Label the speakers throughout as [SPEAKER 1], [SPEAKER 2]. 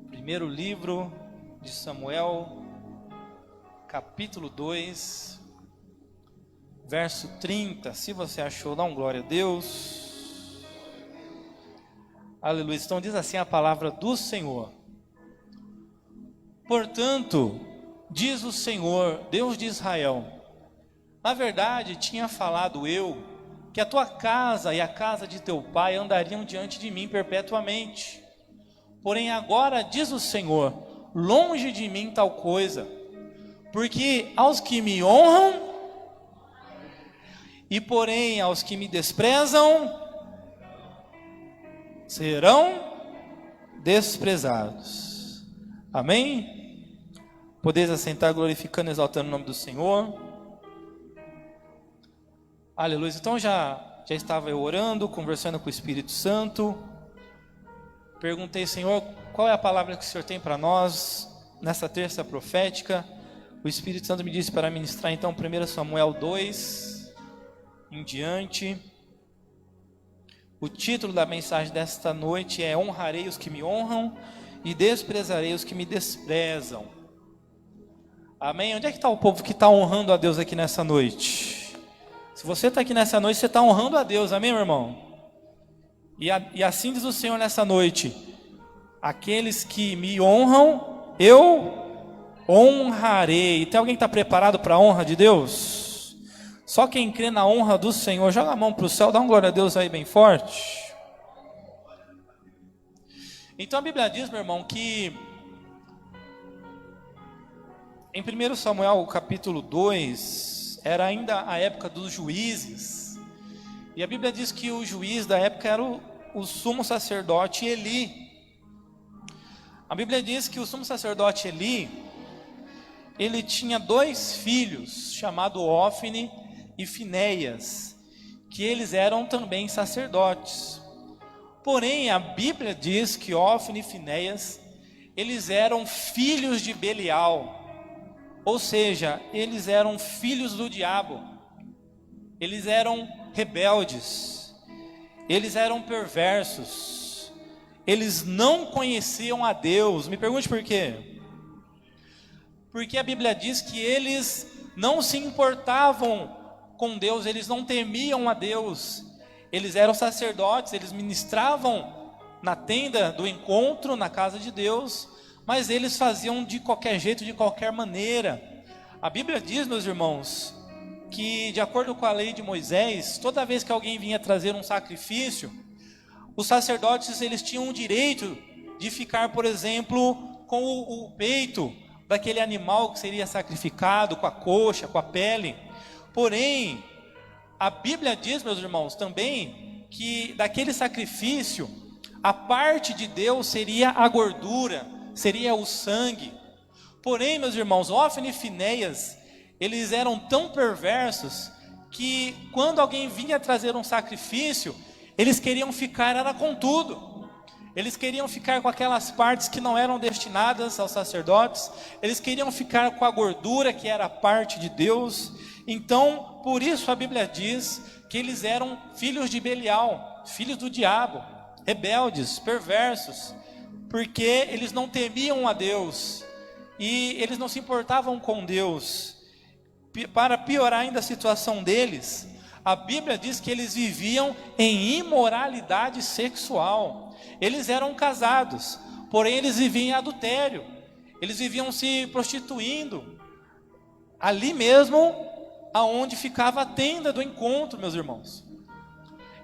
[SPEAKER 1] Primeiro livro de Samuel, capítulo 2, verso 30. Se você achou, dá um glória a Deus. Aleluia. Então diz assim a palavra do Senhor. Portanto, diz o Senhor, Deus de Israel: na verdade tinha falado eu, que a tua casa e a casa de teu pai andariam diante de mim perpetuamente. Porém agora diz o Senhor: longe de mim tal coisa, porque aos que me honram, e porém aos que me desprezam, serão desprezados. Amém? Podeis assentar glorificando e exaltando o nome do Senhor. Aleluia. Então já estava eu orando, conversando com o Espírito Santo. Perguntei: Senhor, qual é a palavra que o Senhor tem para nós nessa terça profética? O Espírito Santo me disse para ministrar então 1 Samuel 2 em diante. O título da mensagem desta noite é: honrarei os que me honram e desprezarei os que me desprezam. Amém? Onde é que está o povo que está honrando a Deus aqui nessa noite? Se você está aqui nessa noite, você está honrando a Deus, amém, meu irmão? E assim diz o Senhor nessa noite: aqueles que me honram, eu honrarei. Tem alguém que está preparado para a honra de Deus? Só quem crê na honra do Senhor, joga a mão para o céu, dá um glória a Deus aí bem forte. Então a Bíblia diz, meu irmão, que em 1 Samuel capítulo 2, era ainda a época dos juízes, e a Bíblia diz que o juiz da época era o sumo sacerdote Eli. A Bíblia diz que o sumo sacerdote Eli, ele tinha dois filhos, chamados Ofni e Finéias, que eles eram também sacerdotes. Porém, a Bíblia diz que Ofni e Finéias, eles eram filhos de Belial. Ou seja, eles eram filhos do diabo, eles eram rebeldes, eles eram perversos, eles não conheciam a Deus. Me pergunte por quê? Porque a Bíblia diz que eles não se importavam com Deus, eles não temiam a Deus. Eles eram sacerdotes, eles ministravam na tenda do encontro, na casa de Deus, mas eles faziam de qualquer jeito, de qualquer maneira. A Bíblia diz, meus irmãos, que de acordo com a lei de Moisés, toda vez que alguém vinha trazer um sacrifício, os sacerdotes eles tinham o direito de ficar, por exemplo, com o peito daquele animal que seria sacrificado, com a coxa, com a pele. Porém, a Bíblia diz, meus irmãos, também que daquele sacrifício, a parte de Deus seria a gordura, seria o sangue. Porém, meus irmãos, Ofni e Finéias, eles eram tão perversos que quando alguém vinha trazer um sacrifício, eles queriam ficar era com tudo. Eles queriam ficar com aquelas partes que não eram destinadas aos sacerdotes, eles queriam ficar com a gordura que era a parte de Deus. Então, por isso a Bíblia diz que eles eram filhos de Belial, filhos do diabo, rebeldes, perversos, porque eles não temiam a Deus e eles não se importavam com Deus. Para piorar ainda a situação deles, a Bíblia diz que eles viviam em imoralidade sexual. Eles eram casados, porém eles viviam em adultério, eles viviam se prostituindo, ali mesmo aonde ficava a tenda do encontro, meus irmãos.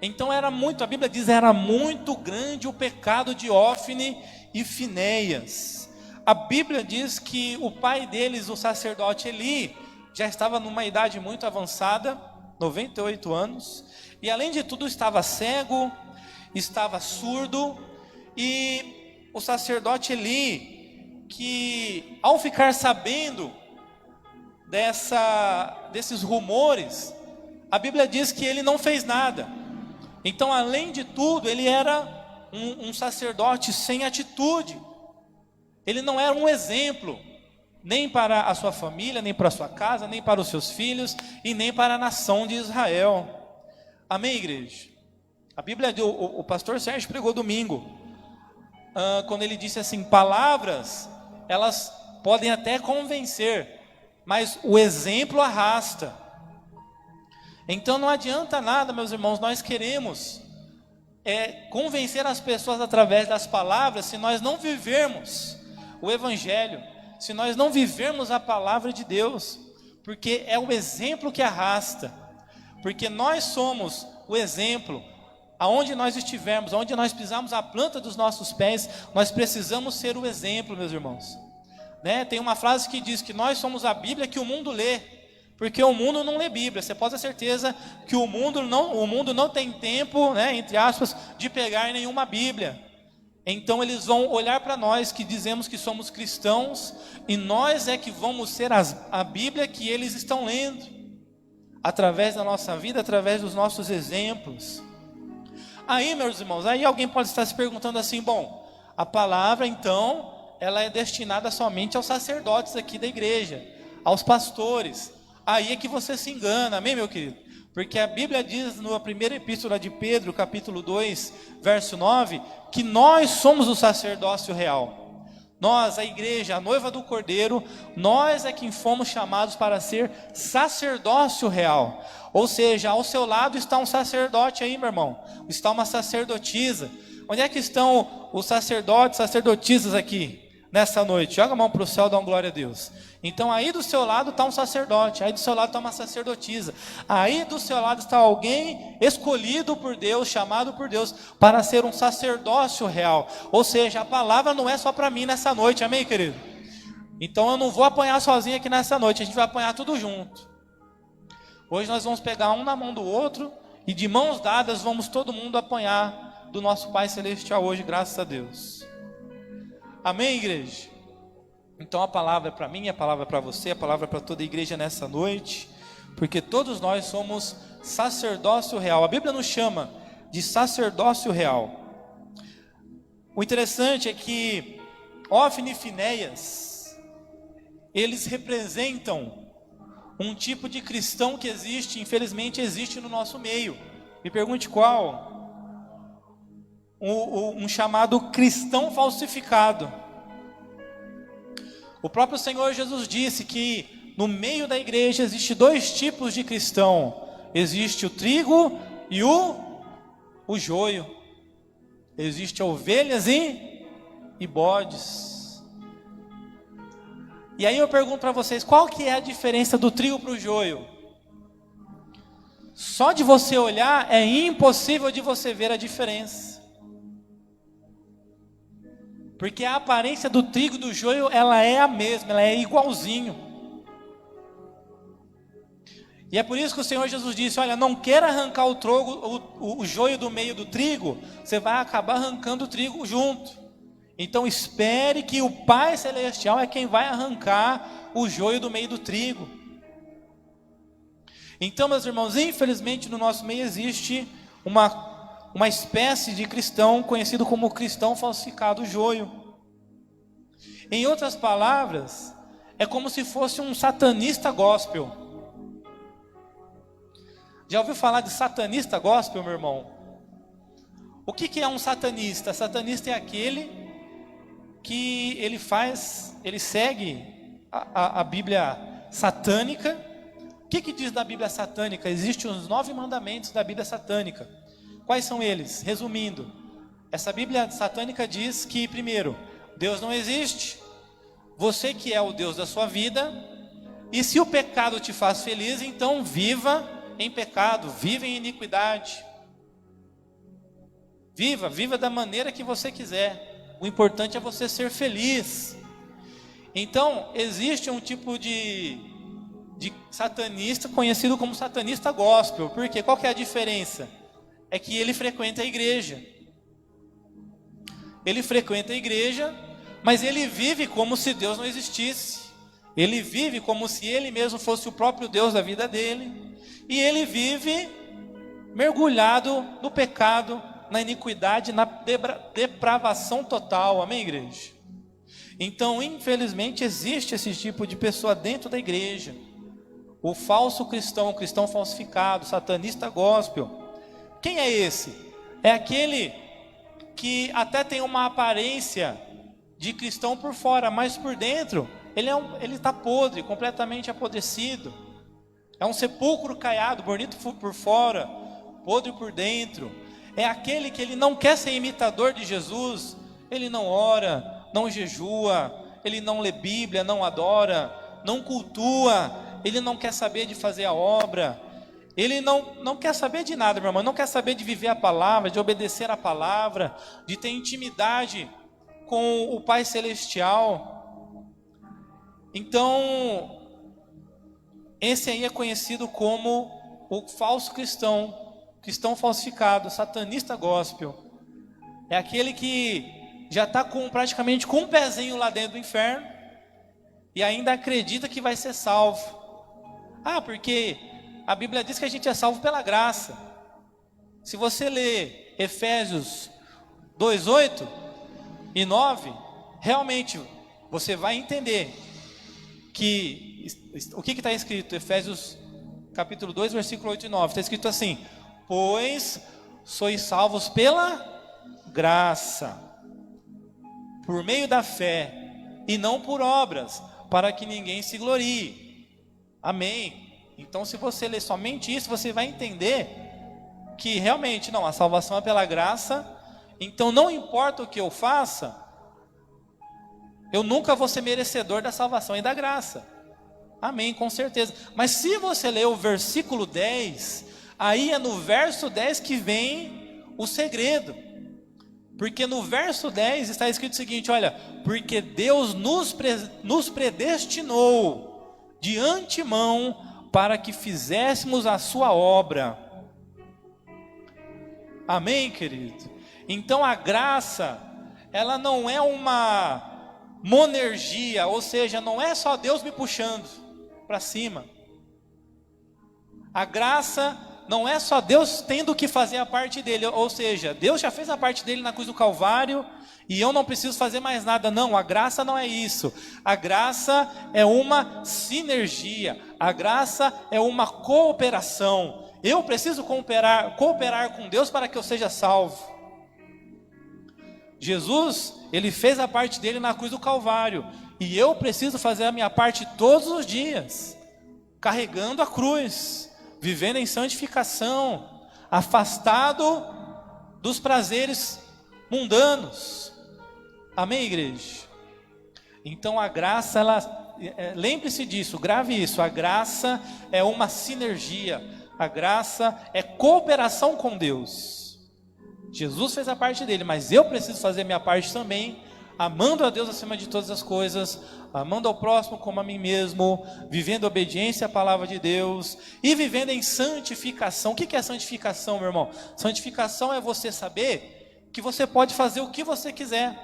[SPEAKER 1] Então a Bíblia diz, era muito grande o pecado de Ofni e Finéias. A Bíblia diz que o pai deles, o sacerdote Eli, já estava numa idade muito avançada, 98 anos, e além de tudo estava cego, estava surdo, e o sacerdote Eli, que ao ficar sabendo desses rumores, a Bíblia diz que ele não fez nada. Então, além de tudo, ele era um sacerdote sem atitude. Ele não era um exemplo, nem para a sua família, nem para a sua casa, nem para os seus filhos, e nem para a nação de Israel. Amém, igreja? A Bíblia, o pastor Sérgio pregou domingo. quando ele disse assim: palavras, elas podem até convencer, mas o exemplo arrasta. Então não adianta nada, meus irmãos, nós queremos convencer as pessoas através das palavras, se nós não vivermos o Evangelho, se nós não vivermos a palavra de Deus, porque é o exemplo que arrasta, porque nós somos o exemplo. Aonde nós estivermos, aonde nós pisarmos a planta dos nossos pés, nós precisamos ser o exemplo, meus irmãos. Tem uma frase que diz que nós somos a Bíblia que o mundo lê, porque o mundo não lê Bíblia. Você pode ter certeza que o mundo não tem tempo, entre aspas, de pegar nenhuma Bíblia. Então eles vão olhar para nós que dizemos que somos cristãos, e nós é que vamos ser a Bíblia que eles estão lendo, através da nossa vida, através dos nossos exemplos. Aí, meus irmãos, aí alguém pode estar se perguntando assim: bom, a palavra então, ela é destinada somente aos sacerdotes aqui da igreja, aos pastores. Aí é que você se engana, amém, meu querido? Porque a Bíblia diz na primeira epístola de Pedro, capítulo 2, verso 9, que nós somos o sacerdócio real. Nós, a igreja, a noiva do Cordeiro, nós é quem fomos chamados para ser sacerdócio real. Ou seja, ao seu lado está um sacerdote aí, meu irmão. Está uma sacerdotisa. Onde é que estão os sacerdotes, sacerdotisas aqui, nessa noite? Joga a mão para o céu, dá uma glória a Deus. Então aí do seu lado está um sacerdote, aí do seu lado está uma sacerdotisa, aí do seu lado está alguém escolhido por Deus, chamado por Deus, para ser um sacerdócio real. Ou seja, a palavra não é só para mim nessa noite, amém, querido? Então eu não vou apanhar sozinho aqui nessa noite, a gente vai apanhar tudo junto. Hoje nós vamos pegar um na mão do outro, e de mãos dadas vamos todo mundo apanhar do nosso Pai Celestial hoje, graças a Deus. Amém, igreja? Então a palavra é para mim, a palavra é para você, a palavra é para toda a igreja nessa noite, porque todos nós somos sacerdócio real. A Bíblia nos chama de sacerdócio real. O interessante é que Ófine e Finéias, eles representam um tipo de cristão que existe, infelizmente existe no nosso meio. Me pergunte qual? Um chamado cristão falsificado. O próprio Senhor Jesus disse que no meio da igreja existe dois tipos de cristão: existe o trigo e o joio. Existe ovelhas e bodes. E aí eu pergunto para vocês, qual que é a diferença do trigo para o joio? Só de você olhar é impossível de você ver a diferença. Porque a aparência do trigo e do joio, ela é a mesma, ela é igualzinho. E é por isso que o Senhor Jesus disse: olha, não queira arrancar o joio do meio do trigo, você vai acabar arrancando o trigo junto. Então espere que o Pai Celestial é quem vai arrancar o joio do meio do trigo. Então, meus irmãos, infelizmente no nosso meio existe uma espécie de cristão conhecido como cristão falsificado, joio. Em outras palavras, é como se fosse um satanista gospel. Já ouviu falar de satanista gospel, meu irmão? O que é um satanista? Satanista é aquele que ele segue a Bíblia satânica. O que diz da Bíblia satânica? Existem os 9 mandamentos da Bíblia satânica. Quais são eles? Resumindo, essa Bíblia satânica diz que, primeiro, Deus não existe, você que é o Deus da sua vida, e se o pecado te faz feliz, então viva em pecado, viva em iniquidade. Viva da maneira que você quiser, o importante é você ser feliz. Então, existe um tipo de satanista conhecido como satanista gospel. Por quê? Qual que é a diferença? É que ele frequenta a igreja. Ele frequenta a igreja, mas ele vive como se Deus não existisse. Ele vive como se ele mesmo fosse o próprio Deus da vida dele. E ele vive mergulhado no pecado, na iniquidade, na depravação total. Amém, igreja? Então, infelizmente, existe esse tipo de pessoa dentro da igreja. O falso cristão, o cristão falsificado, satanista gospel. Quem é esse? É aquele que até tem uma aparência de cristão por fora, mas por dentro ele está podre, completamente apodrecido. É um sepulcro caiado, bonito por fora, podre por dentro. É aquele que ele não quer ser imitador de Jesus. Ele não ora, não jejua, ele não lê Bíblia, não adora, não cultua, ele não quer saber de fazer a obra. Ele não quer saber de nada, meu irmão. Não quer saber de viver a palavra, de obedecer a palavra, de ter intimidade com o Pai Celestial. Então, esse aí é conhecido como o falso cristão, cristão falsificado, satanista gospel. É aquele que já está praticamente com um pezinho lá dentro do inferno e ainda acredita que vai ser salvo. Porque a Bíblia diz que a gente é salvo pela graça. Se você ler Efésios 2:8 e 9, realmente você vai entender que o que está escrito, Efésios capítulo 2, versículo 8 e 9, está escrito assim: pois sois salvos pela graça, por meio da fé, e não por obras, para que ninguém se glorie. Amém. Então, se você ler somente isso, você vai entender que realmente não, a salvação é pela graça. Então não importa o que eu faça, eu nunca vou ser merecedor da salvação e da graça. Amém, com certeza. Mas se você ler o versículo 10, aí é no verso 10 que vem o segredo. Porque no verso 10 está escrito o seguinte: olha, porque Deus nos predestinou de antemão para que fizéssemos a sua obra. Amém, querido? Então a graça, ela não é uma monergia, ou seja, não é só Deus me puxando para cima. A graça não é só Deus tendo que fazer a parte dele, ou seja, Deus já fez a parte dele na cruz do Calvário e eu não preciso fazer mais nada. Não, a graça não é isso. A graça é uma sinergia, a graça é uma cooperação. Eu preciso cooperar com Deus para que eu seja salvo. Jesus, ele fez a parte dele na cruz do Calvário, e eu preciso fazer a minha parte todos os dias, carregando a cruz, vivendo em santificação, afastado dos prazeres mundanos. Amém, igreja? Então a graça, lembre-se disso, grave isso: a graça é uma sinergia, a graça é cooperação com Deus. Jesus fez a parte dele, mas eu preciso fazer a minha parte também, amando a Deus acima de todas as coisas, amando ao próximo como a mim mesmo, vivendo obediência à palavra de Deus e vivendo em santificação. O que é santificação, meu irmão? Santificação é você saber que você pode fazer o que você quiser.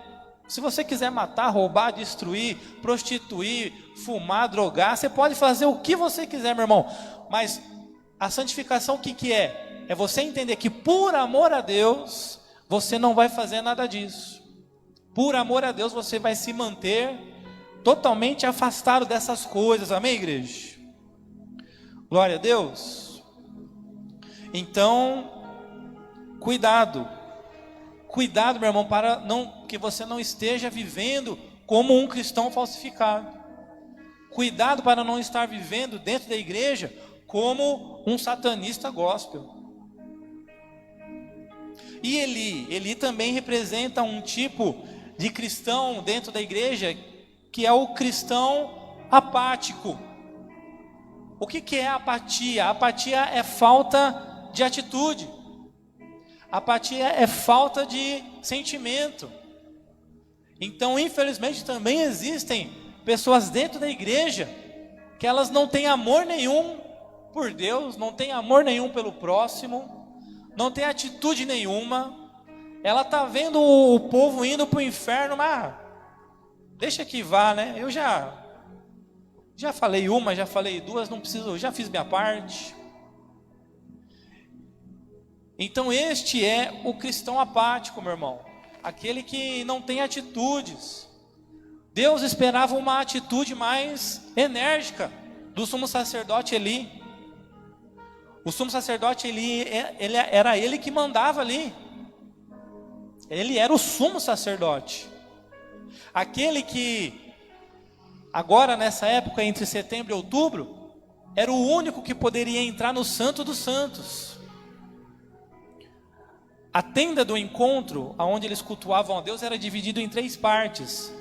[SPEAKER 1] Se você quiser matar, roubar, destruir, prostituir, fumar, drogar, você pode fazer o que você quiser, meu irmão. Mas a santificação o que é? É você entender que por amor a Deus, você não vai fazer nada disso. Por amor a Deus, você vai se manter totalmente afastado dessas coisas. Amém, igreja? Glória a Deus. Então, cuidado, meu irmão, para que você não esteja vivendo como um cristão falsificado. Cuidado para não estar vivendo dentro da igreja como um satanista gospel. E Eli também representa um tipo de cristão dentro da igreja, que é o cristão apático. O que é apatia? A apatia é falta de atitude. A apatia é falta de sentimento. Então, infelizmente, também existem pessoas dentro da igreja que elas não têm amor nenhum por Deus, não têm amor nenhum pelo próximo, não tem atitude nenhuma. Ela está vendo o povo indo para o inferno, mas deixa que vá, né? Eu já falei uma, já falei duas, não preciso, já fiz minha parte. Então este é o cristão apático, meu irmão, aquele que não tem atitudes. Deus esperava uma atitude mais enérgica do sumo sacerdote Eli. O sumo sacerdote Eli, era ele que mandava ali. Ele era o sumo sacerdote. Aquele que, agora nessa época, entre setembro e outubro, era o único que poderia entrar no Santo dos Santos. A tenda do encontro, onde eles cultuavam a Deus, era dividida em 3 partes.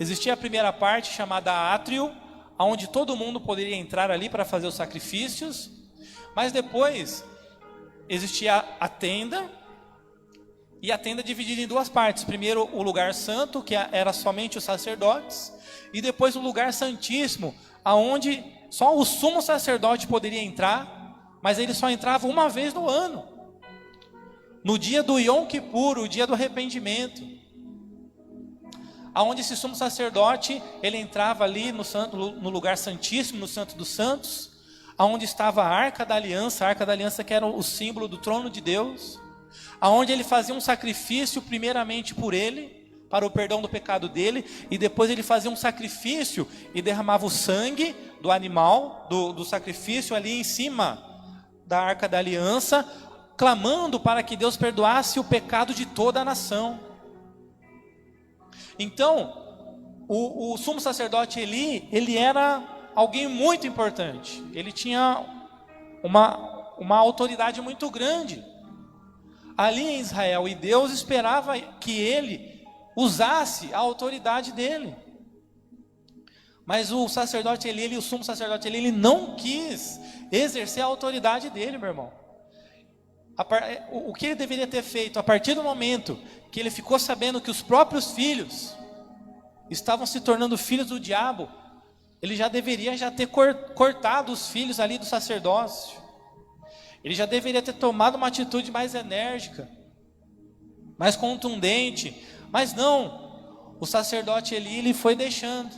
[SPEAKER 1] Existia a primeira parte, chamada átrio, onde todo mundo poderia entrar ali para fazer os sacrifícios. Mas depois, existia a tenda, e a tenda dividida em 2 partes. Primeiro o lugar santo, que era somente os sacerdotes, e depois o lugar santíssimo, aonde só o sumo sacerdote poderia entrar, mas ele só entrava uma vez no ano, no dia do Yom Kippur, o dia do arrependimento, aonde esse sumo sacerdote, ele entrava ali no lugar santíssimo, no Santo dos Santos, aonde estava a Arca da Aliança que era o símbolo do trono de Deus, aonde ele fazia um sacrifício primeiramente por ele, para o perdão do pecado dele, e depois ele fazia um sacrifício e derramava o sangue do animal, do sacrifício ali em cima da Arca da Aliança, clamando para que Deus perdoasse o pecado de toda a nação. Então, o sumo sacerdote Eli, ele era alguém muito importante, ele tinha uma autoridade muito grande ali em Israel, e Deus esperava que ele usasse a autoridade dele. Mas o sacerdote Eli, o sumo sacerdote Eli, ele não quis exercer a autoridade dele, meu irmão. O que ele deveria ter feito a partir do momento que ele ficou sabendo que os próprios filhos estavam se tornando filhos do diabo, ele já deveria ter cortado os filhos ali do sacerdócio. Ele já deveria ter tomado uma atitude mais enérgica, mais contundente. Mas não, o sacerdote Eli, ele foi deixando.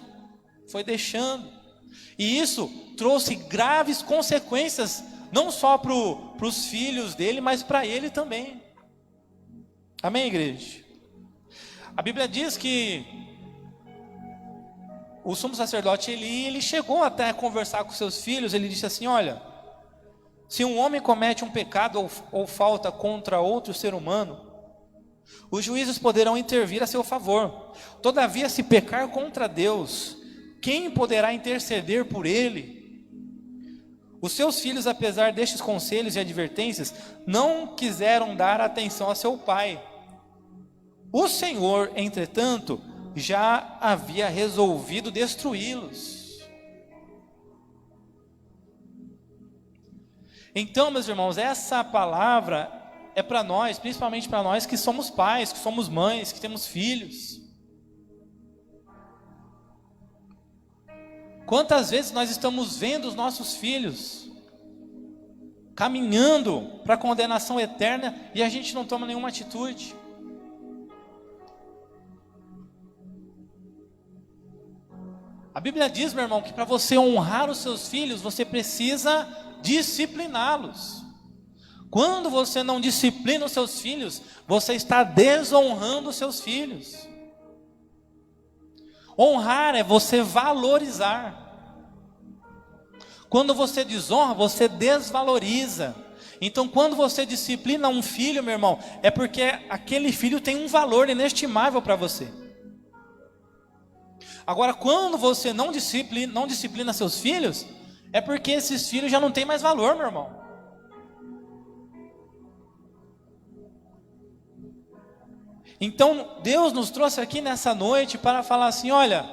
[SPEAKER 1] E isso trouxe graves consequências, não só para os filhos dele, mas para ele também. Amém, igreja? A Bíblia diz que o sumo sacerdote Eli, ele chegou até a conversar com seus filhos. Ele disse assim: olha, se um homem comete um pecado ou falta contra outro ser humano, os juízes poderão intervir a seu favor. Todavia, se pecar contra Deus, quem poderá interceder por ele? Os seus filhos, apesar destes conselhos e advertências, não quiseram dar atenção a seu pai. O Senhor, entretanto, já havia resolvido destruí-los. Então, meus irmãos, essa palavra é para nós, principalmente para nós que somos pais, que somos mães, que temos filhos. Quantas vezes nós estamos vendo os nossos filhos caminhando para a condenação eterna e a gente não toma nenhuma atitude? A Bíblia diz, meu irmão, que para você honrar os seus filhos, você precisa discipliná-los. Quando você não disciplina os seus filhos, você está desonrando os seus filhos. Honrar é você valorizar. Quando você desonra, você desvaloriza. Então, quando você disciplina um filho, meu irmão, é porque aquele filho tem um valor inestimável para você. Agora, quando você não disciplina seus filhos, é porque esses filhos já não têm mais valor, meu irmão. Então, Deus nos trouxe aqui nessa noite para falar assim: olha,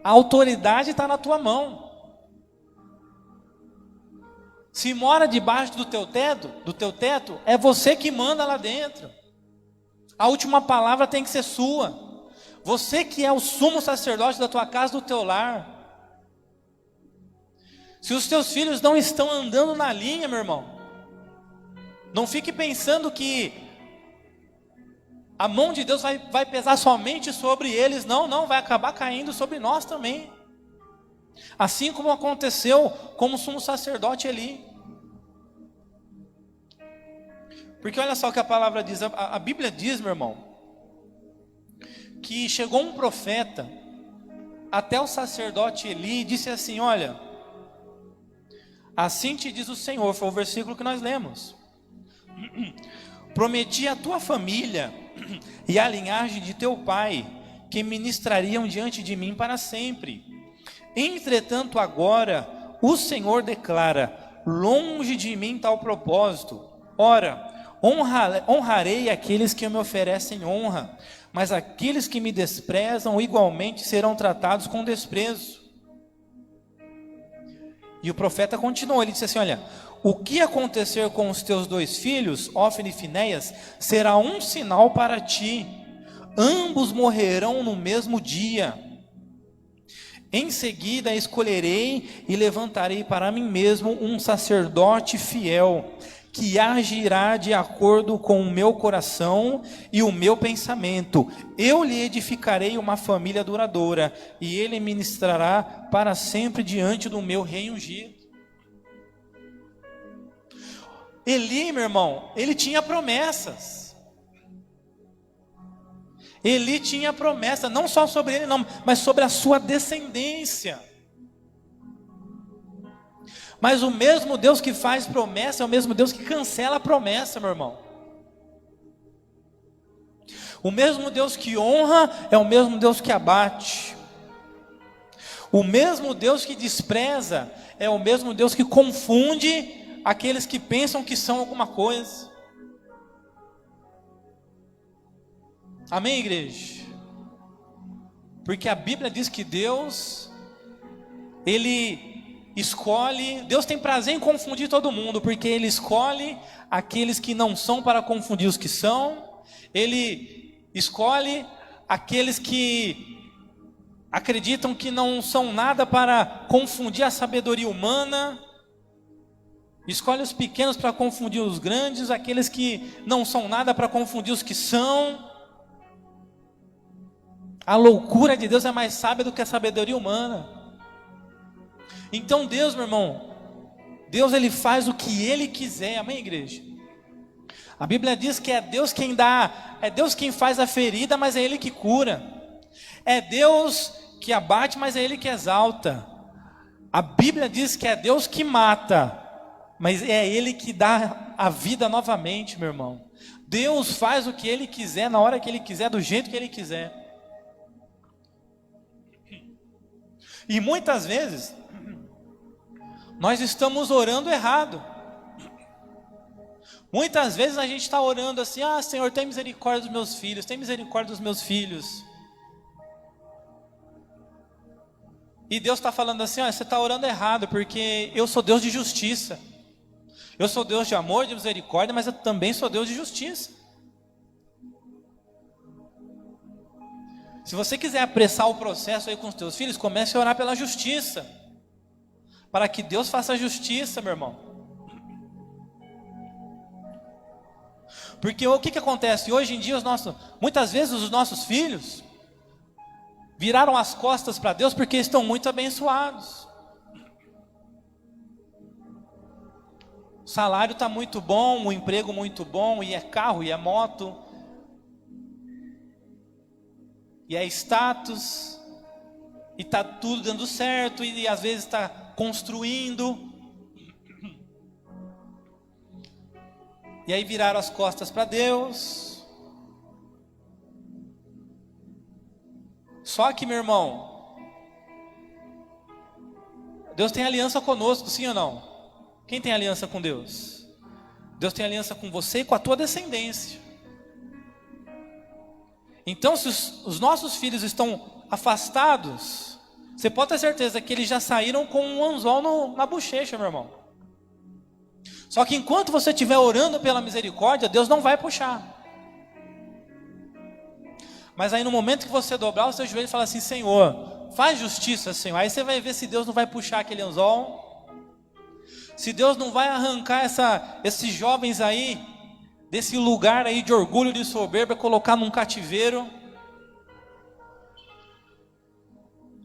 [SPEAKER 1] a autoridade está na tua mão. Se mora debaixo do teu teto, é você que manda lá dentro. A última palavra tem que ser sua. Você que é o sumo sacerdote da tua casa, do teu lar. Se os teus filhos não estão andando na linha, meu irmão, não fique pensando que a mão de Deus vai pesar somente sobre eles. Não, vai acabar caindo sobre nós também. Assim como aconteceu com o sumo sacerdote Eli. Porque olha só o que a palavra diz, a Bíblia diz, meu irmão, que chegou um profeta até o sacerdote Eli e disse assim: olha, assim te diz o Senhor, foi o versículo que nós lemos: prometi à tua família e a linhagem de teu pai, que ministrariam diante de mim para sempre. Entretanto agora, o Senhor declara, longe de mim tal propósito. Ora, honrarei aqueles que me oferecem honra, mas aqueles que me desprezam igualmente serão tratados com desprezo. E o profeta continuou, ele disse assim, olha, o que acontecer com os teus dois filhos, Hófni e Finéias, será um sinal para ti, ambos morrerão no mesmo dia. Em seguida escolherei e levantarei para mim mesmo um sacerdote fiel, que agirá de acordo com o meu coração e o meu pensamento. Eu lhe edificarei uma família duradoura, e ele ministrará para sempre diante do meu rei ungido. Eli, meu irmão, ele tinha promessas. Eli tinha promessa, não só sobre ele, não, mas sobre a sua descendência. Mas o mesmo Deus que faz promessa é o mesmo Deus que cancela a promessa, meu irmão. O mesmo Deus que honra é o mesmo Deus que abate. O mesmo Deus que despreza é o mesmo Deus que confunde aqueles que pensam que são alguma coisa. Amém, igreja? Porque a Bíblia diz que Deus, Ele escolhe, Deus tem prazer em confundir todo mundo, porque Ele escolhe aqueles que não são para confundir os que são. Ele escolhe aqueles que acreditam que não são nada para confundir a sabedoria humana. Escolhe os pequenos para confundir os grandes, aqueles que não são nada para confundir os que são. A loucura de Deus é mais sábia do que a sabedoria humana. Então Deus, meu irmão, Deus ele faz o que Ele quiser, amém, igreja? A Bíblia diz que é Deus quem dá, é Deus quem faz a ferida, mas é Ele que cura. É Deus que abate, mas é Ele que exalta. A Bíblia diz que é Deus que mata, mas é Ele que dá a vida novamente, meu irmão. Deus faz o que Ele quiser, na hora que Ele quiser, do jeito que Ele quiser. E muitas vezes nós estamos orando errado. Muitas vezes a gente está orando assim, Senhor, tem misericórdia dos meus filhos, tem misericórdia dos meus filhos. E Deus está falando assim, você está orando errado, porque eu sou Deus de justiça. Eu sou Deus de amor, de misericórdia, mas eu também sou Deus de justiça. Se você quiser apressar o processo aí com os teus filhos, comece a orar pela justiça, para que Deus faça justiça, meu irmão. Porque o que acontece? Hoje em dia, muitas vezes os nossos filhos viraram as costas para Deus porque estão muito abençoados. O salário está muito bom, o emprego muito bom, e é carro, e é moto, e é status, e está tudo dando certo, e às vezes está construindo, e aí viraram as costas para Deus. Só que, meu irmão, Deus tem aliança conosco, sim ou não? Quem tem aliança com Deus? Deus tem aliança com você e com a tua descendência. Então, se os nossos filhos estão afastados, você pode ter certeza que eles já saíram com um anzol na bochecha, meu irmão. Só que enquanto você estiver orando pela misericórdia, Deus não vai puxar. Mas aí no momento que você dobrar o seu joelho e falar assim, Senhor, faz justiça, Senhor. Aí você vai ver se Deus não vai puxar aquele anzol. Se Deus não vai arrancar esses jovens aí, desse lugar aí de orgulho, de soberba, colocar num cativeiro.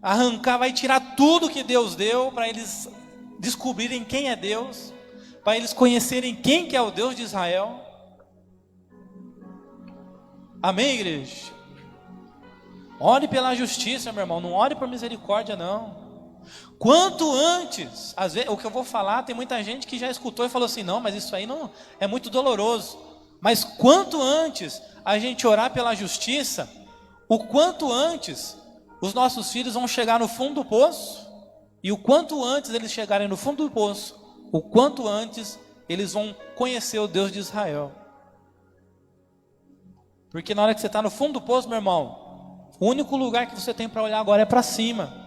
[SPEAKER 1] Arrancar, vai tirar tudo que Deus deu, para eles descobrirem quem é Deus, para eles conhecerem quem que é o Deus de Israel. Amém, igreja? Ore pela justiça, meu irmão, não ore por misericórdia, não. Quanto antes, às vezes, o que eu vou falar, tem muita gente que já escutou e falou assim, não, mas isso aí não é muito doloroso. Mas quanto antes a gente orar pela justiça, o quanto antes os nossos filhos vão chegar no fundo do poço, e o quanto antes eles chegarem no fundo do poço, o quanto antes eles vão conhecer o Deus de Israel. Porque na hora que você está no fundo do poço, meu irmão, o único lugar que você tem para olhar agora é para cima.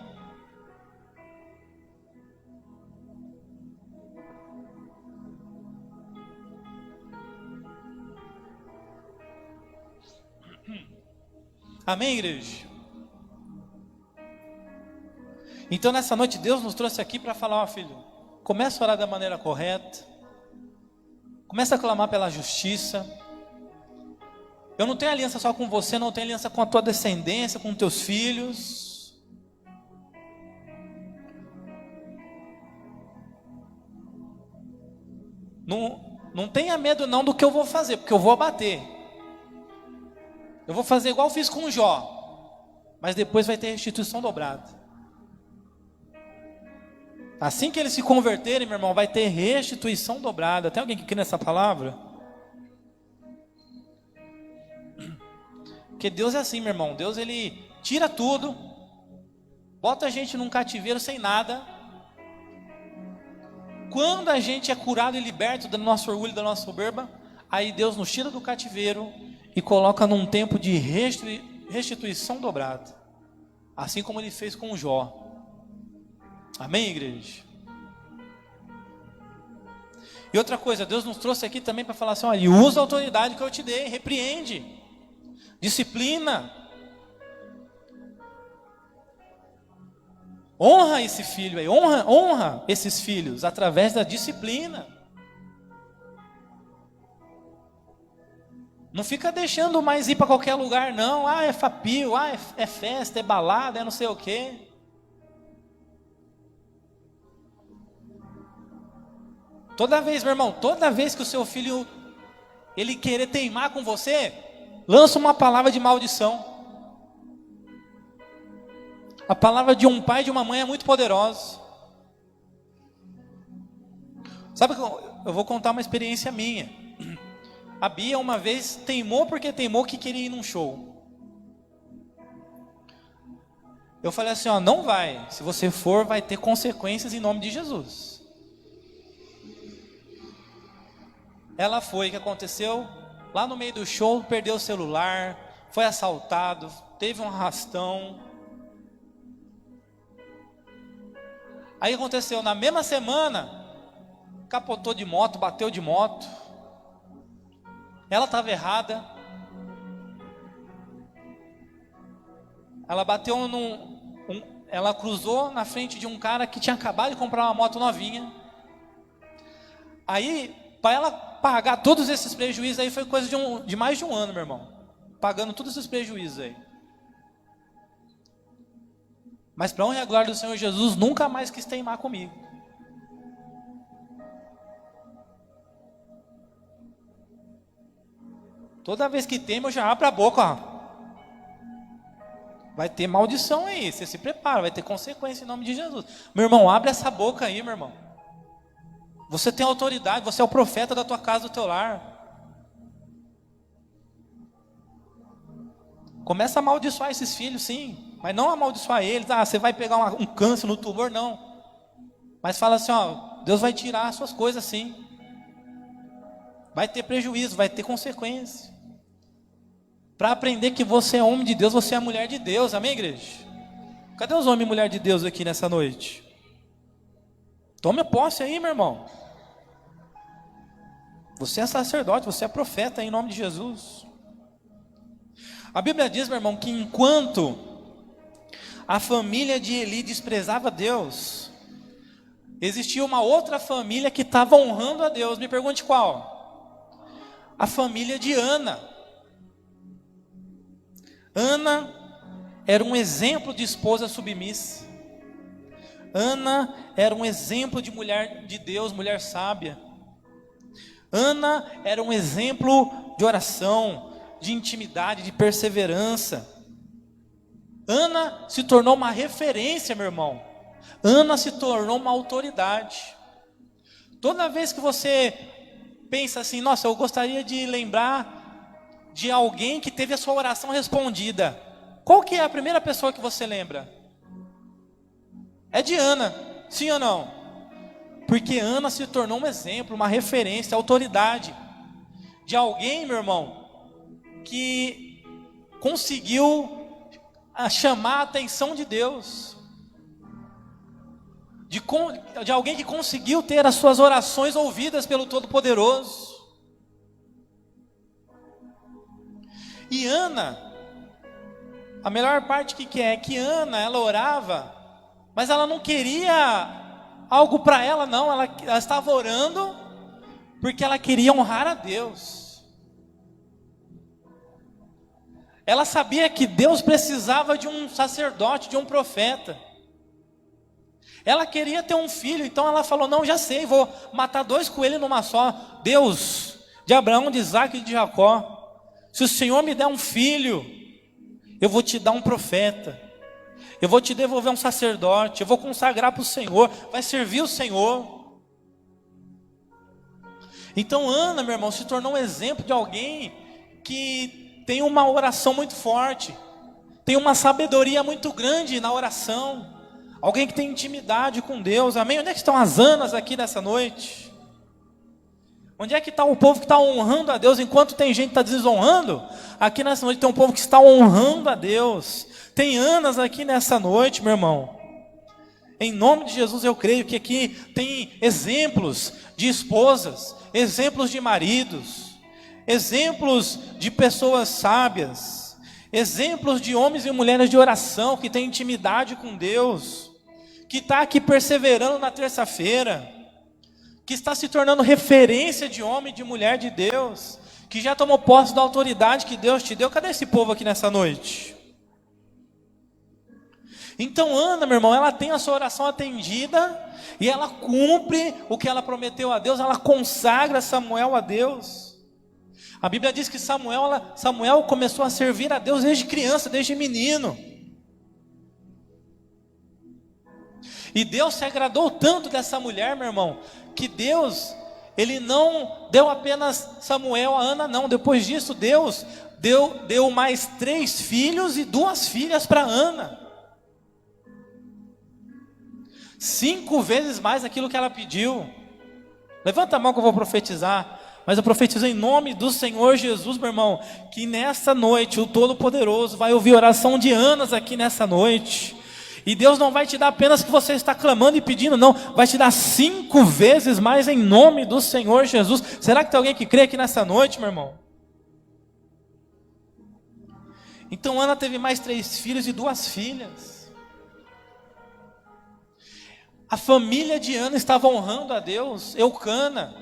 [SPEAKER 1] Amém, igreja? Então nessa noite Deus nos trouxe aqui para falar, ó filho, começa a orar da maneira correta, começa a clamar pela justiça. Eu não tenho aliança só com você, não tenho aliança com a tua descendência, com teus filhos. Não tenha medo não do que eu vou fazer, porque eu vou abater. Eu vou fazer igual eu fiz com Jó, mas depois vai ter restituição dobrada. Assim que eles se converterem, meu irmão, vai ter restituição dobrada. Tem alguém que crê nessa palavra? Porque Deus é assim, meu irmão. Deus, ele tira tudo, bota a gente num cativeiro sem nada. Quando a gente é curado e liberto do nosso orgulho, da nossa soberba, aí Deus nos tira do cativeiro e coloca num tempo de restituição dobrada, assim como ele fez com Jó. Amém, igreja? E outra coisa, Deus nos trouxe aqui também para falar assim, olha, usa a autoridade que eu te dei, repreende, disciplina, honra esse filho aí, honra esses filhos através da disciplina. Não fica deixando mais ir para qualquer lugar não. É fapio, é festa, é balada, é não sei o quê. Toda vez, meu irmão, toda vez que o seu filho ele querer teimar com você, lança uma palavra de maldição. A palavra de um pai e de uma mãe é muito poderosa. Sabe que eu vou contar uma experiência minha. A Bia uma vez teimou porque teimou que queria ir num show. Eu falei assim, ó, não vai. Se você for, vai ter consequências em nome de Jesus. Ela foi, o que aconteceu? Lá no meio do show, perdeu o celular, foi assaltado, teve um arrastão. Aí aconteceu, na mesma semana, capotou de moto, bateu de moto. Ela estava errada. Ela bateu ela cruzou na frente de um cara que tinha acabado de comprar uma moto novinha. Aí, para ela pagar todos esses prejuízos aí, foi coisa de mais de um ano, meu irmão. Pagando todos esses prejuízos aí. Mas para honra e a glória do Senhor Jesus, nunca mais quis teimar comigo. Toda vez que teima, eu já abro a boca, ó. Vai ter maldição aí, você se prepara, vai ter consequência em nome de Jesus. Meu irmão, abre essa boca aí, meu irmão. Você tem autoridade, você é o profeta da tua casa, do teu lar. Começa a amaldiçoar esses filhos, sim. Mas não amaldiçoar eles, você vai pegar um câncer no tumor, não. Mas fala assim, ó, Deus vai tirar as suas coisas, sim. Vai ter prejuízo, vai ter consequência. Para aprender que você é homem de Deus, você é mulher de Deus, amém, igreja? Cadê os homens e mulher de Deus aqui nessa noite? Tome posse aí, meu irmão. Você é sacerdote, você é profeta em nome de Jesus. A Bíblia diz, meu irmão, que enquanto a família de Eli desprezava Deus, existia uma outra família que estava honrando a Deus. Me pergunte qual? A família de Ana. Ana era um exemplo de esposa submissa. Ana era um exemplo de mulher de Deus, mulher sábia. Ana era um exemplo de oração, de intimidade, de perseverança. Ana se tornou uma referência, meu irmão. Ana se tornou uma autoridade. Toda vez que você pensa assim: nossa, eu gostaria de lembrar de alguém que teve a sua oração respondida. Qual que é a primeira pessoa que você lembra? É de Ana, sim ou não? Porque Ana se tornou um exemplo, uma referência, autoridade de alguém, meu irmão, que conseguiu chamar a atenção de Deus, de alguém que conseguiu ter as suas orações ouvidas pelo Todo-Poderoso. E Ana, a melhor parte que é que Ana, ela orava, mas ela não queria algo para ela, não. Ela estava orando porque ela queria honrar a Deus. Ela sabia que Deus precisava de um sacerdote, de um profeta. Ela queria ter um filho, então ela falou: não, já sei, vou matar 2 coelhos numa só. Deus, de Abraão, de Isaac e de Jacó, se o Senhor me der um filho, eu vou te dar um profeta, eu vou te devolver um sacerdote, eu vou consagrar para o Senhor, vai servir o Senhor. Então Ana, meu irmão, se tornou um exemplo de alguém que tem uma oração muito forte, tem uma sabedoria muito grande na oração, alguém que tem intimidade com Deus, amém? Onde é que estão as Anas aqui nessa noite? Onde é que está o povo que está honrando a Deus, enquanto tem gente que está desonrando? Aqui nessa noite tem um povo que está honrando a Deus. Tem Anas aqui nessa noite, meu irmão. Em nome de Jesus eu creio que aqui tem exemplos de esposas, exemplos de maridos, exemplos de pessoas sábias, exemplos de homens e mulheres de oração que têm intimidade com Deus, que está aqui perseverando na terça-feira, que está se tornando referência de homem e de mulher de Deus, que já tomou posse da autoridade que Deus te deu. Cadê esse povo aqui nessa noite? Então Ana, meu irmão, ela tem a sua oração atendida, e ela cumpre o que ela prometeu a Deus, ela consagra Samuel a Deus. A Bíblia diz que Samuel começou a servir a Deus desde criança, desde menino. E Deus se agradou tanto dessa mulher, meu irmão, que Deus, Ele não deu apenas Samuel a Ana, não. Depois disso, Deus deu mais 3 filhos e 2 filhas para Ana. 5 vezes mais aquilo que ela pediu. Levanta a mão que eu vou profetizar. Mas eu profetizo em nome do Senhor Jesus, meu irmão, que nessa noite o Todo-Poderoso vai ouvir oração de Anas aqui nessa noite. E Deus não vai te dar apenas o que você está clamando e pedindo, não. Vai te dar 5 vezes mais em nome do Senhor Jesus. Será que tem alguém que crê aqui nessa noite, meu irmão? Então Ana teve mais 3 filhos e 2 filhas. A família de Ana estava honrando a Deus. Eucana,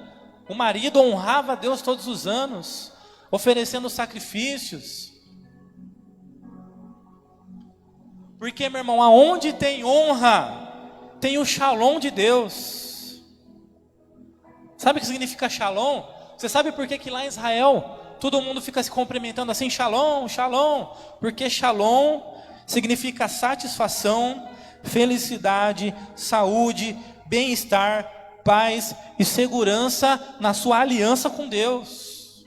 [SPEAKER 1] o marido, honrava a Deus todos os anos, oferecendo sacrifícios. Porque, meu irmão, aonde tem honra, tem o shalom de Deus. Sabe o que significa shalom? Você sabe por que lá em Israel todo mundo fica se cumprimentando assim, shalom, shalom? Porque shalom significa satisfação, felicidade, saúde, bem-estar, paz e segurança na sua aliança com Deus.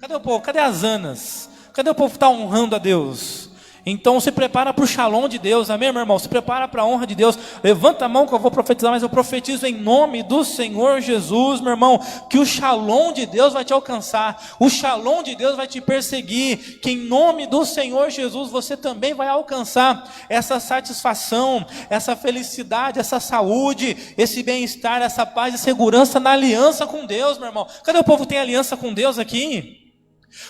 [SPEAKER 1] Cadê o povo? Cadê as Anas? Cadê o povo que está honrando a Deus? Então se prepara para o shalom de Deus, amém, meu irmão? Se prepara para a honra de Deus. Levanta a mão que eu vou profetizar, mas eu profetizo em nome do Senhor Jesus, meu irmão, que o shalom de Deus vai te alcançar, o shalom de Deus vai te perseguir, que em nome do Senhor Jesus você também vai alcançar essa satisfação, essa felicidade, essa saúde, esse bem-estar, essa paz e segurança na aliança com Deus, meu irmão. Cadê o povo que tem aliança com Deus aqui?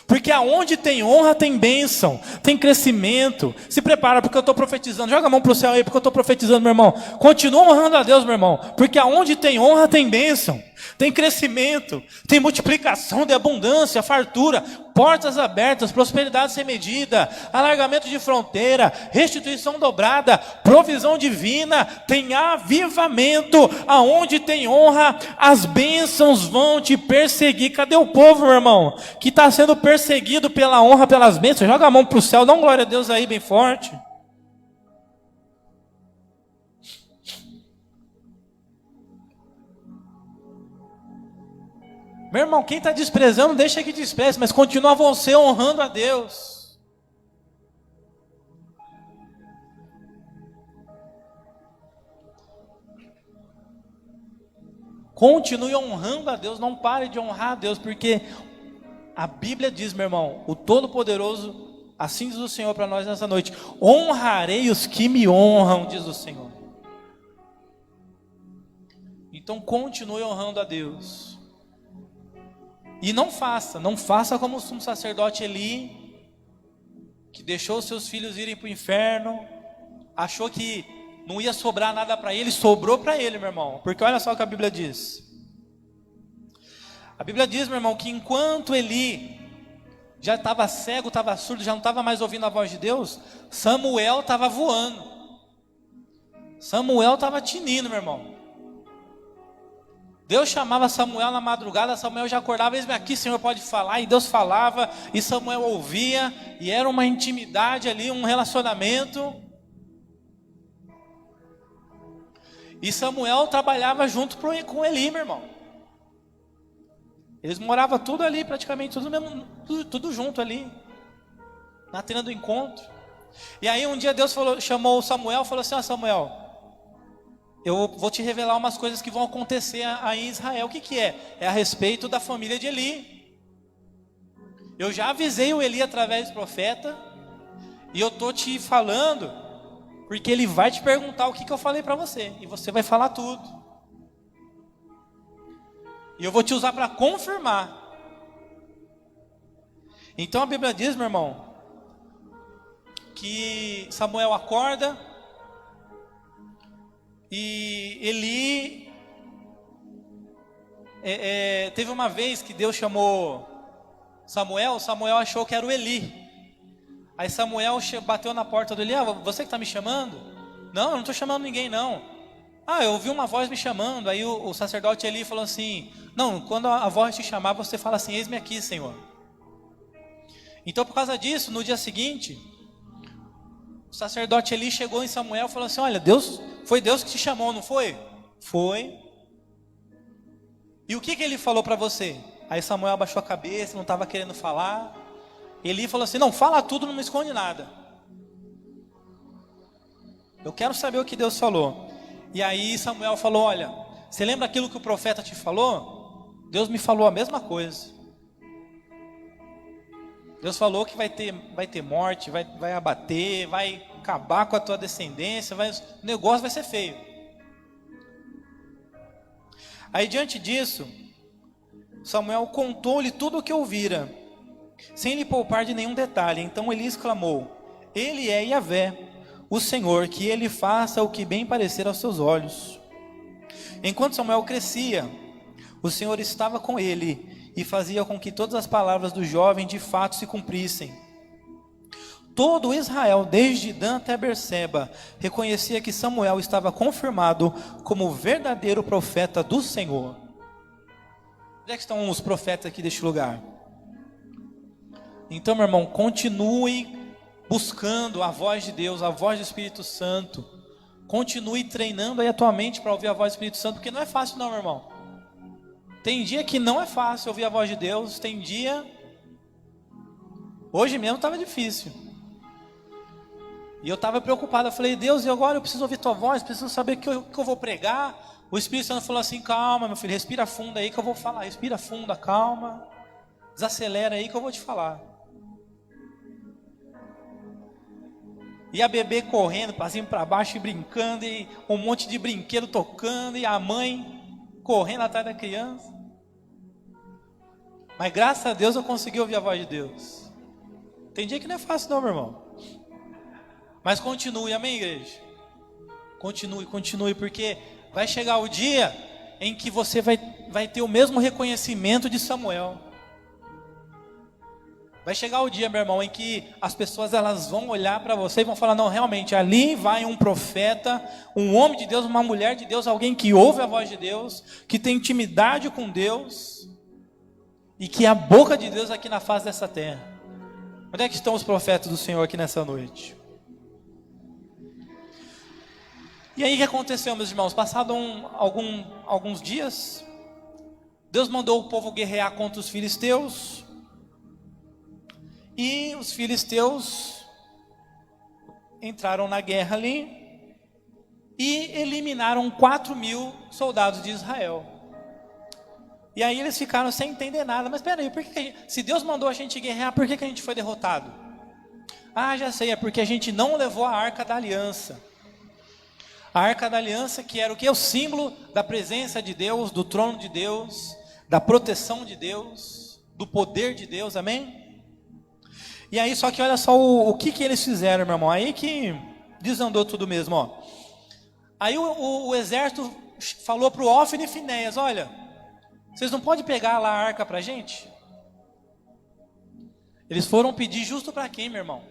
[SPEAKER 1] Porque aonde tem honra tem bênção, tem crescimento. Se prepara porque eu estou profetizando. Joga a mão para o céu aí porque eu estou profetizando, meu irmão. Continua honrando a Deus, meu irmão. Porque aonde tem honra tem bênção, tem crescimento, tem multiplicação de abundância, fartura, portas abertas, prosperidade sem medida, alargamento de fronteira, restituição dobrada, provisão divina, tem avivamento. Aonde tem honra, as bênçãos vão te perseguir. Cadê o povo, meu irmão, que está sendo perseguido pela honra, pelas bênçãos? Joga a mão para o céu, dá uma glória a Deus aí bem forte. Meu irmão, quem está desprezando, deixa que despreze, mas continua você honrando a Deus. Continue honrando a Deus, não pare de honrar a Deus, porque a Bíblia diz, meu irmão, o Todo-Poderoso, assim diz o Senhor para nós nessa noite: honrarei os que me honram, diz o Senhor. Então continue honrando a Deus. E não faça como o sumo sacerdote Eli, que deixou seus filhos irem para o inferno, achou que não ia sobrar nada para ele, sobrou para ele, meu irmão. Porque olha só o que a Bíblia diz. A Bíblia diz, meu irmão, que enquanto Eli já estava cego, estava surdo, já não estava mais ouvindo a voz de Deus, Samuel estava voando. Samuel estava tinindo, meu irmão. Deus chamava Samuel na madrugada, Samuel já acordava: eis-me aqui, Senhor, pode falar. E Deus falava, e Samuel ouvia, e era uma intimidade ali, um relacionamento. E Samuel trabalhava junto com Eli, meu irmão. Eles moravam tudo ali, praticamente tudo junto ali, na tenda do encontro. E aí um dia Deus chamou Samuel e falou assim: ó, Samuel, eu vou te revelar umas coisas que vão acontecer aí em Israel. O que é? É a respeito da família de Eli. Eu já avisei o Eli através do profeta, e eu estou te falando, porque ele vai te perguntar o que eu falei para você, e você vai falar tudo. E eu vou te usar para confirmar. Então a Bíblia diz, meu irmão, que Samuel acorda, e Eli, teve uma vez que Deus chamou Samuel achou que era o Eli. Aí Samuel bateu na porta do Eli: você que está me chamando? Não, eu não estou chamando ninguém não. Eu ouvi uma voz me chamando. Aí o sacerdote Eli falou assim: não, quando a voz te chamar, você fala assim: eis-me aqui, Senhor. Então por causa disso, no dia seguinte, o sacerdote Eli chegou em Samuel e falou assim: olha, foi Deus que te chamou, não foi? Foi. E o que ele falou para você? Aí Samuel abaixou a cabeça, não estava querendo falar. Eli falou assim: não, fala tudo, não me esconde nada. Eu quero saber o que Deus falou. E aí Samuel falou: olha, você lembra aquilo que o profeta te falou? Deus me falou a mesma coisa. Deus falou que vai ter morte, vai abater, vai acabar com a tua descendência, o negócio vai ser feio. Aí diante disso, Samuel contou-lhe tudo o que ouvira, sem lhe poupar de nenhum detalhe. Então Eli exclamou: ele é Yahvé, o Senhor, que ele faça o que bem parecer aos seus olhos. Enquanto Samuel crescia, o Senhor estava com ele e fazia com que todas as palavras do jovem de fato se cumprissem. Todo Israel, desde Dan até Berseba, reconhecia que Samuel estava confirmado como verdadeiro profeta do Senhor. Onde é que estão os profetas aqui deste lugar? Então, meu irmão, continue buscando a voz de Deus, a voz do Espírito Santo. Continue treinando aí a tua mente para ouvir a voz do Espírito Santo, porque não é fácil não, meu irmão. Tem dia que não é fácil ouvir a voz de Deus, tem dia... Hoje mesmo estava difícil. E eu estava preocupado, eu falei: Deus, e agora eu preciso ouvir tua voz, preciso saber o que eu vou pregar. O Espírito Santo falou assim: calma, meu filho, respira fundo aí que eu vou falar. Respira fundo, calma, desacelera aí que eu vou te falar. E a bebê correndo para cima e para baixo e brincando, e um monte de brinquedo tocando, e a mãe correndo atrás da criança. Mas graças a Deus eu consegui ouvir a voz de Deus. Tem dia que não é fácil não, meu irmão. Mas continue, amém, igreja? Continue, porque vai chegar o dia em que você vai ter o mesmo reconhecimento de Samuel. Vai chegar o dia, meu irmão, em que as pessoas elas vão olhar para você e vão falar: não, realmente, ali vai um profeta, um homem de Deus, uma mulher de Deus, alguém que ouve a voz de Deus, que tem intimidade com Deus, e que é a boca de Deus aqui na face dessa terra. Onde é que estão os profetas do Senhor aqui nessa noite? E aí o que aconteceu, meus irmãos? Passado alguns dias, Deus mandou o povo guerrear contra os filisteus, e os filisteus entraram na guerra ali, e eliminaram 4.000 soldados de Israel. E aí eles ficaram sem entender nada. Mas espera aí, se Deus mandou a gente guerrear, por que a gente foi derrotado? Ah, já sei, é porque a gente não levou a Arca da Aliança. A Arca da Aliança, que era o que? O símbolo da presença de Deus, do trono de Deus, da proteção de Deus, do poder de Deus, amém? E aí, só que olha só o que eles fizeram, meu irmão. Aí que desandou tudo mesmo, ó. Aí o exército falou para o Ofni e Finéias: olha, vocês não podem pegar lá a arca para a gente? Eles foram pedir justo para quem, meu irmão?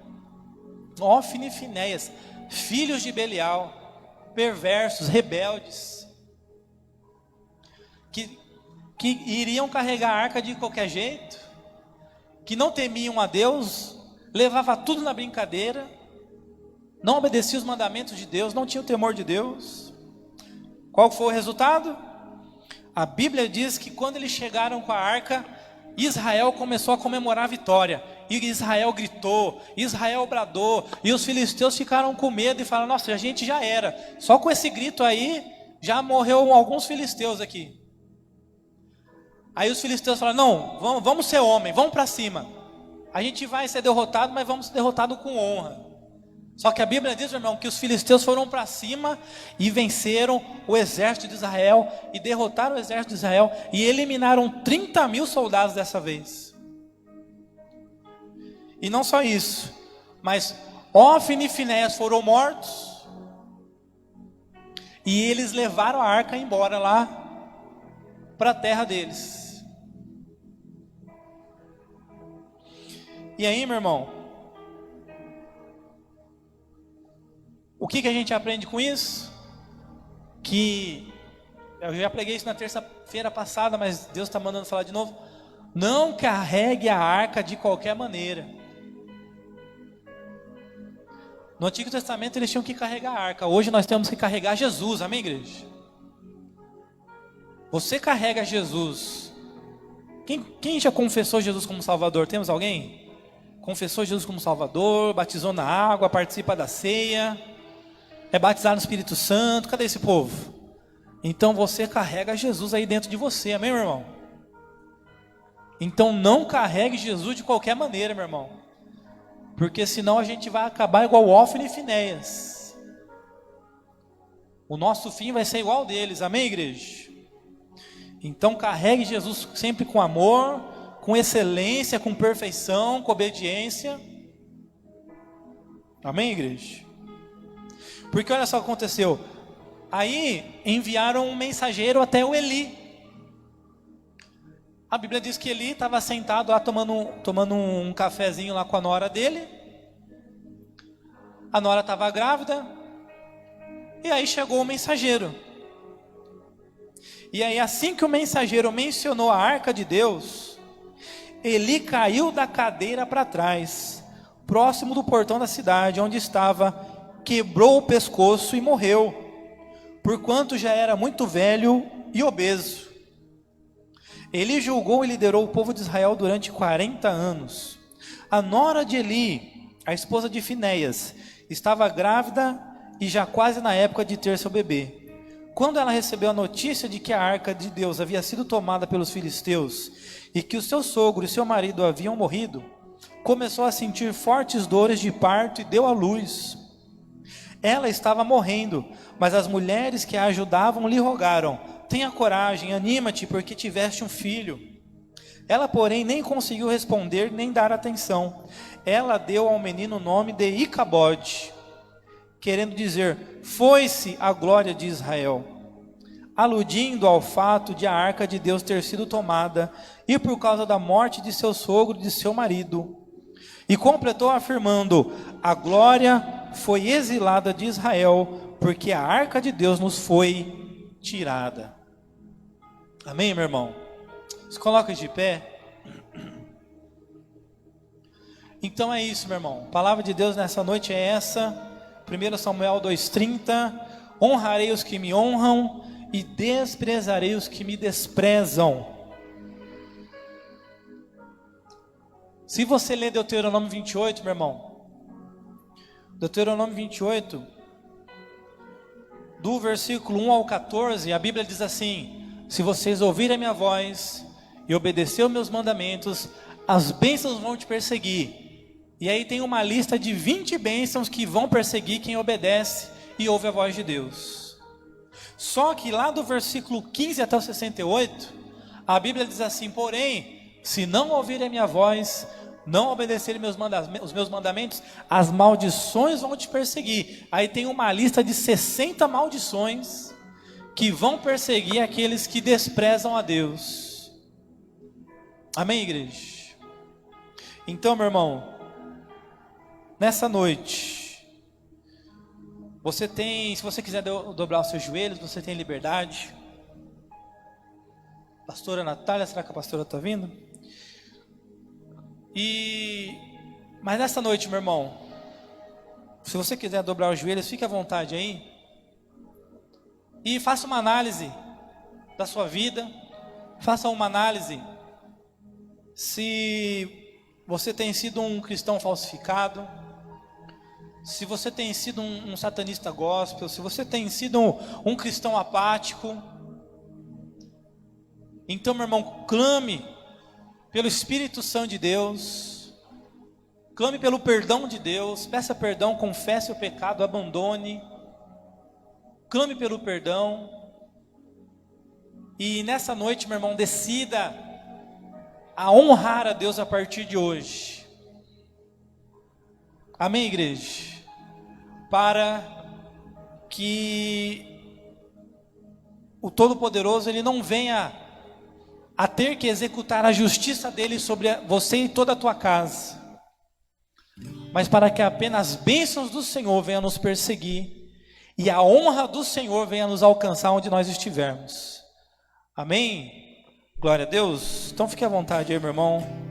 [SPEAKER 1] Ofni e Finéias, filhos de Belial, perversos, rebeldes, que iriam carregar a arca de qualquer jeito, que não temiam a Deus, levava tudo na brincadeira, não obedecia os mandamentos de Deus, não tinha o temor de Deus. Qual foi o resultado? A Bíblia diz que quando eles chegaram com a arca, Israel começou a comemorar a vitória, e Israel gritou, Israel bradou, e os filisteus ficaram com medo e falaram: nossa, a gente já era, só com esse grito aí, já morreu alguns filisteus aqui. Aí os filisteus falaram: não, vamos ser homem, vamos para cima, a gente vai ser derrotado, mas vamos ser derrotado com honra. Só que a Bíblia diz, meu irmão, que os filisteus foram para cima e venceram o exército de Israel, e derrotaram o exército de Israel, e eliminaram 30.000 soldados dessa vez. E não só isso, mas Ofni e Finéias foram mortos, e eles levaram a arca embora lá para a terra deles. E aí, meu irmão, o que a gente aprende com isso? Que eu já preguei isso na terça-feira passada, mas Deus está mandando falar de novo. Não carregue a arca de qualquer maneira. No Antigo Testamento eles tinham que carregar a arca. Hoje nós temos que carregar Jesus, amém, igreja? Você carrega Jesus. Quem já confessou Jesus como Salvador? Temos alguém? Confessou Jesus como Salvador, batizou na água, participa da ceia, é batizado no Espírito Santo. Cadê esse povo? Então você carrega Jesus aí dentro de você, amém, meu irmão? Então não carregue Jesus de qualquer maneira, meu irmão, porque senão a gente vai acabar igual Ofni e Finéias. O nosso fim vai ser igual ao deles, amém, igreja? Então carregue Jesus sempre com amor, com excelência, com perfeição, com obediência, amém, igreja? Porque olha só o que aconteceu. Aí enviaram um mensageiro até o Eli. A Bíblia diz que Eli estava sentado lá tomando um cafezinho lá com a nora dele. A nora estava grávida. E aí chegou o mensageiro. E aí assim que o mensageiro mencionou a arca de Deus, Eli caiu da cadeira para trás, próximo do portão da cidade onde estava, quebrou o pescoço e morreu, porquanto já era muito velho e obeso. Eli julgou e liderou o povo de Israel durante 40 anos. A nora de Eli, a esposa de Finéias, estava grávida e já quase na época de ter seu bebê. Quando ela recebeu a notícia de que a arca de Deus havia sido tomada pelos filisteus e que o seu sogro e seu marido haviam morrido, começou a sentir fortes dores de parto e deu à luz. Ela estava morrendo, mas as mulheres que a ajudavam lhe rogaram: tenha coragem, anima-te, porque tiveste um filho. Ela, porém, nem conseguiu responder nem dar atenção. Ela deu ao menino o nome de Icabode, querendo dizer: foi-se a glória de Israel, aludindo ao fato de a arca de Deus ter sido tomada, e por causa da morte de seu sogro e de seu marido. E completou afirmando: a glória foi exilada de Israel, porque a arca de Deus nos foi tirada. Amém, meu irmão? Se coloca de pé. Então é isso, meu irmão. A palavra de Deus nessa noite é essa. 1 Samuel 2,30. Honrarei os que me honram e desprezarei os que me desprezam. Se você ler Deuteronômio 28, meu irmão, Deuteronômio 28, do versículo 1 ao 14, a Bíblia diz assim: se vocês ouvirem a minha voz e obedecer os meus mandamentos, as bênçãos vão te perseguir. E aí tem uma lista de 20 bênçãos que vão perseguir quem obedece e ouve a voz de Deus. Só que lá do versículo 15 até o 68, a Bíblia diz assim: porém, se não ouvirem a minha voz, não obedecerem os meus mandamentos, as maldições vão te perseguir. Aí tem uma lista de 60 maldições que vão perseguir aqueles que desprezam a Deus. Amém, igreja? Então, meu irmão, nessa noite, você tem, se você quiser dobrar os seus joelhos, você tem liberdade. Pastora Natália, será que a pastora está vindo? Mas nessa noite, meu irmão, se você quiser dobrar os joelhos, fique à vontade aí. E faça uma análise da sua vida. Faça uma análise se você tem sido um cristão falsificado, se você tem sido um satanista gospel, se você tem sido um cristão apático. Então, meu irmão, clame pelo Espírito Santo de Deus, clame pelo perdão de Deus, peça perdão, confesse o pecado, abandone, clame pelo perdão. E nessa noite, meu irmão, decida a honrar a Deus a partir de hoje. Amém, igreja? Para que o Todo-Poderoso ele não venha a ter que executar a justiça dele sobre você e toda a tua casa, mas para que apenas as bênçãos do Senhor venham nos perseguir e a honra do Senhor venha nos alcançar onde nós estivermos. Amém? Glória a Deus. Então fique à vontade aí, meu irmão.